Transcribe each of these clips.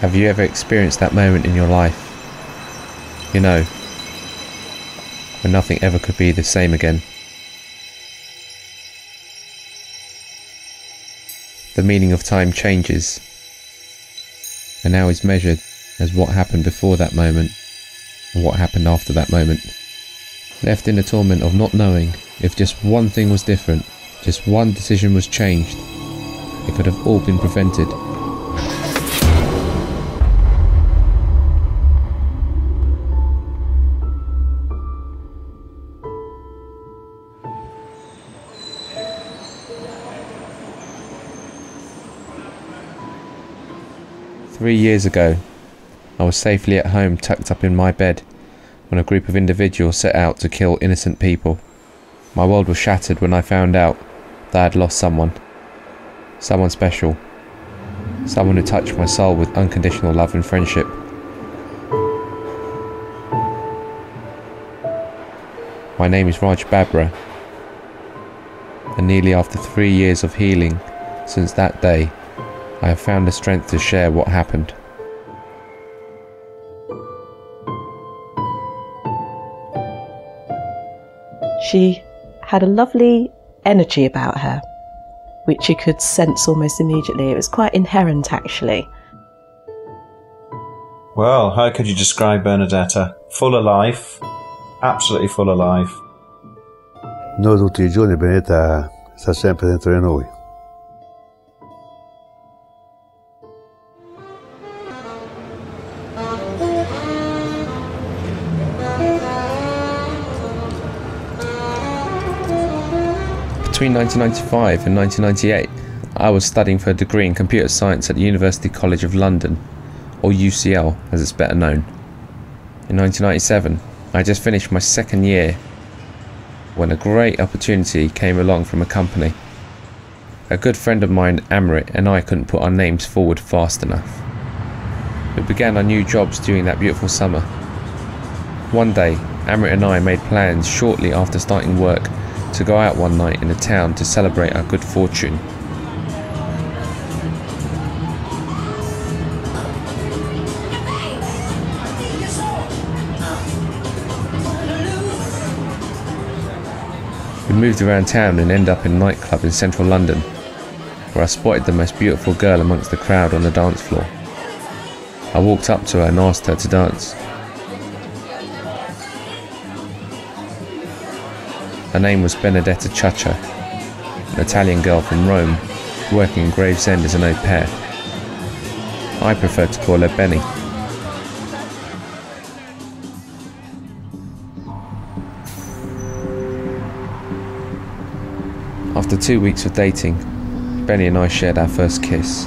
Have you ever experienced that moment in your life? You know, when nothing ever could be the same again. The meaning of time changes, and now is measured as what happened before that moment and what happened after that moment. Left in the torment of not knowing if just one thing was different, just one decision was changed, it could have all been prevented. Three years ago, I was safely at home tucked up in my bed when a group of individuals set out to kill innocent people. My world was shattered when I found out that I had lost someone special, someone who touched my soul with unconditional love and friendship. My name is Raj Babbra, and nearly after 3 years of healing since that day, I have found the strength to share what happened. She had a lovely energy about her, which you could sense almost immediately. It was quite inherent, actually. Well, how could you describe Benedetta? Full of life, absolutely full of life. Noi tutti I giorni Benedetta sta sempre dentro di noi. Between 1995 and 1998, I was studying for a degree in computer science at the University College of London, or UCL as it's better known. In 1997, I just finished my second year when a great opportunity came along from a company. A good friend of mine, Amrit, and I couldn't put our names forward fast enough. We began our new jobs during that beautiful summer. One day, Amrit and I made plans shortly after starting work to go out one night in the town to celebrate our good fortune. We moved around town and ended up in a nightclub in central London, where I spotted the most beautiful girl amongst the crowd on the dance floor. I walked up to her and asked her to dance. Her name was Benedetta Ciaccia, an Italian girl from Rome, working in Gravesend as an au pair. I prefer to call her Benny. After 2 weeks of dating, Benny and I shared our first kiss.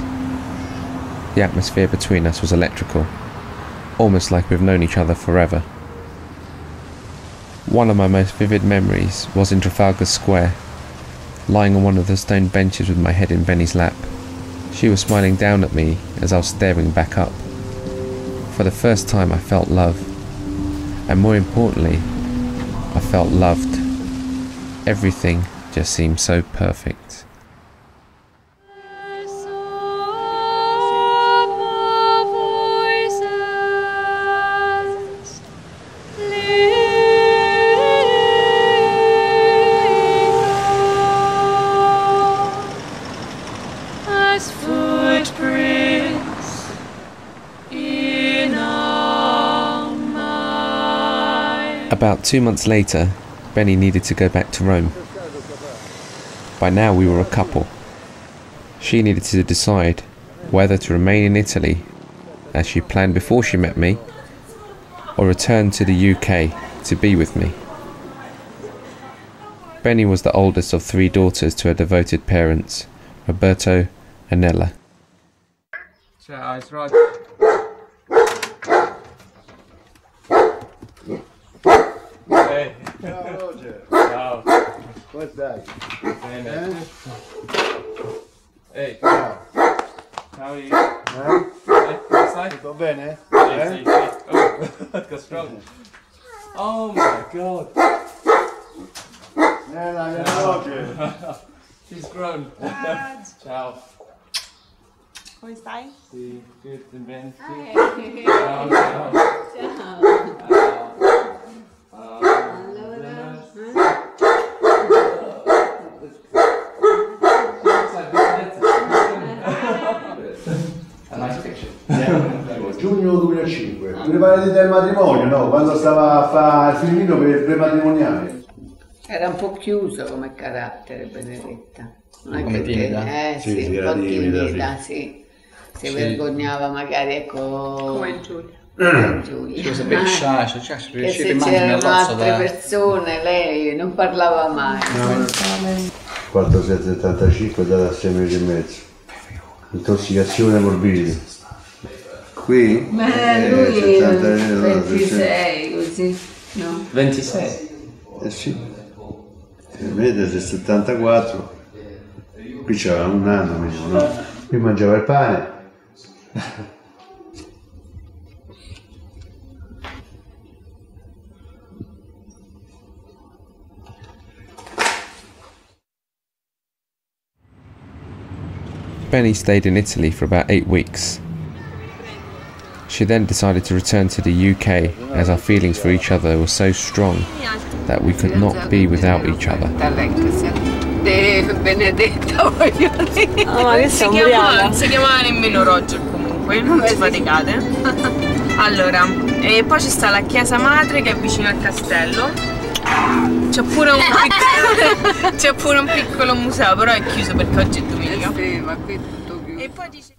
The atmosphere between us was electrical, almost like we've known each other forever. One of my most vivid memories was in Trafalgar Square, lying on one of the stone benches with my head in Benny's lap. She was smiling down at me as I was staring back up. For the first time I felt love, and more importantly, I felt loved. Everything just seemed so perfect. About 2 months later, Benny needed to go back to Rome. By now we were a couple. She needed to decide whether to remain in Italy, as she planned before she met me, or return to the UK to be with me. Benny was the oldest of 3 daughters to her devoted parents, Roberto and Nella. Ciao, it's Raj. Hey. Ciao Roger. Ciao. Come stai? Bene. Ehi. Ciao. How are you? Come stai? Tutto bene? Sì, sì. Oh, got strong. Oh my god. Roger. She's grown. Ciao. Come stai? Sì, vittime. Ciao. A nice picture. Giugno 2005, preparati del matrimonio, no? Quando stava a fare il filmino per il prematrimoniale. Era un po' chiuso come carattere Benedetta. Non è Come che timida? sì, un era po' timida, timida, sì. Si vergognava magari, ecco... Come Giulia. Giulia. She was a bit shy, so just Che she se reminds me a c'erano lot of altre persone, lei non parlava mai. 4775 data a 6 mesi e mezzo. Intossicazione morbida. Qui? Lui 70, 26, così, no? 26. Eh sì. Il mese del 74. Qui c'aveva un anno minimo, no? Qui mangiava il pane. Benny stayed in Italy for about 8 weeks. She then decided to return to the UK as our feelings for each other were so strong that we could not be without each other. Benedetta, voglio dire. Non si chiama nemmeno Roger comunque, non si faticate. Allora, e poi ci sta la chiesa madre che è vicino al castello. C'è pure un piccolo museo, però è chiuso perché oggi è domenica. Sì, ma qui è tutto chiuso. E poi dice...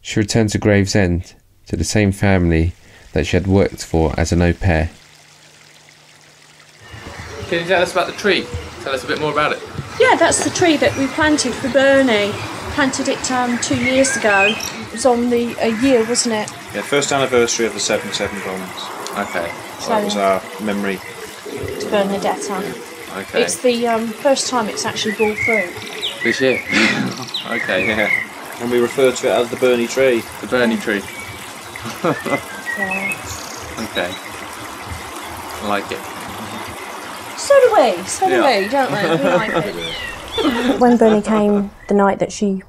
She returned to Gravesend, to the same family that she had worked for as an au pair. Can you tell us about the tree? Tell us a bit more about it. Yeah, that's the tree that we planted for Bernie. Planted it 2 years ago. It was on the year, wasn't it? Yeah, first anniversary of the 7/7 bombs. Okay. So that was our memory. To Benedetta. Okay. It's the first time it's actually bore fruit. This year. Okay. Yeah. And we refer to it as the Bernie tree. The Bernie tree. Yeah. Okay. I like it. So do we, don't we? We like it. When Bernie came, the night that she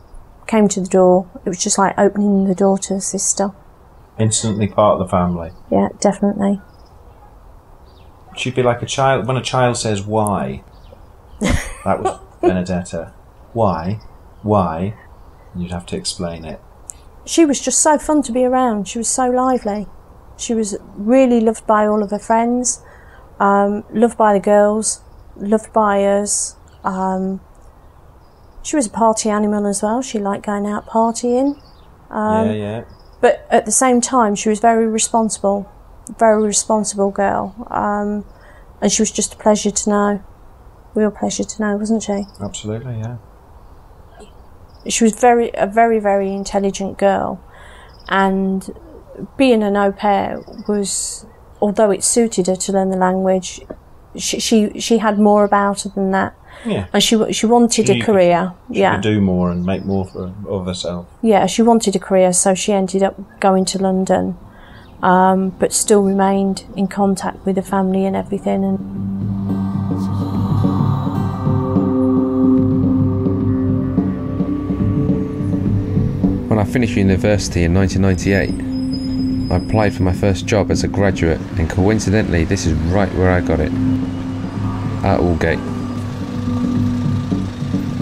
came to the door, it was just like opening the door to a sister. Instantly part of the family. Yeah, definitely. She'd be like a child. When a child says why, that was Benedetta. Why? And you'd have to explain it. She was just so fun to be around. She was so lively. She was really loved by all of her friends, loved by the girls, loved by us. She was a party animal as well. She liked going out partying. Yeah. But at the same time, she was very responsible girl. And she was just a pleasure to know. Real pleasure to know, wasn't she? Absolutely, yeah. She was a very, very intelligent girl. And being an au pair was, although it suited her to learn the language, she had more about her than that. Yeah. And she wanted a career. She could do more and make more of herself. Yeah, she wanted a career, so she ended up going to London, but still remained in contact with the family and everything. And When I finished university in 1998, I applied for my first job as a graduate, and coincidentally this is right where I got it, at Aldgate.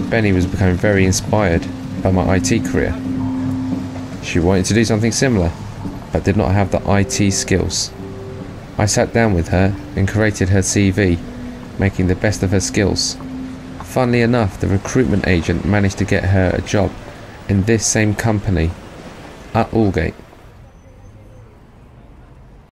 Benny was becoming very inspired by my IT career. She wanted to do something similar, but did not have the IT skills. I sat down with her and created her CV, making the best of her skills. Funnily enough, the recruitment agent managed to get her a job in this same company at Aldgate.